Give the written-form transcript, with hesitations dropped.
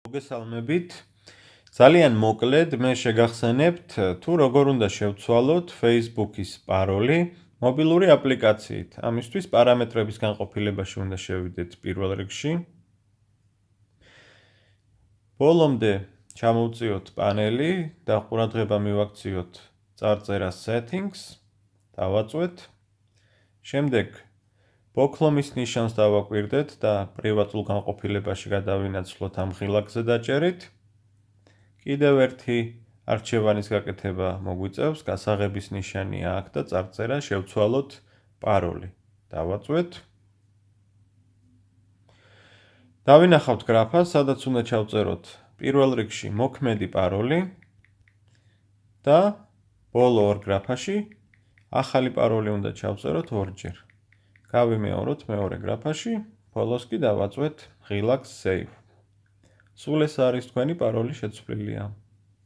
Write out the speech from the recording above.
მოგესალმებით. ძალიან მოკლედ მე შეგახსენებთ თუ როგორ უნდა შევცვალოთ Facebook-ის პაროლი მობილური აპლიკაციით. ამისთვის პარამეტრების განყოფილებაში უნდა შევიდეთ პირველ რიგში. ბოლომდე ჩამოვწიოთ პანელი და ყურადღება მივაქციოთ წარწერა Settings, დავაწვეთ. შემდეგ ბოქლომის ნიშანს დავაკვირდეთ და პრივატულ განყოფილებაში გადავინაცვლოთ ამ ღილაკზე დაჭერით. კიდევ ერთი არჩევანის გაკეთება მოგვიწევს, გასაღების ნიშანია აქ და წარწერა შევცვალოთ პაროლი. დავაწვეთ. დავინახავთ გრაფას, სადაც უნდა ჩავწეროთ პირველ რიგში მოქმედი პაროლი და ბოლო ორ გრაფაში ახალი პაროლი უნდა ჩავწეროთ ორჯერ. გავიმეოროთ მეორე გრაფაში, ბოლოს კი დავაწვეთ ღილაკს Save. სულ ეს არის თქვენი პაროლი შეცვლილია.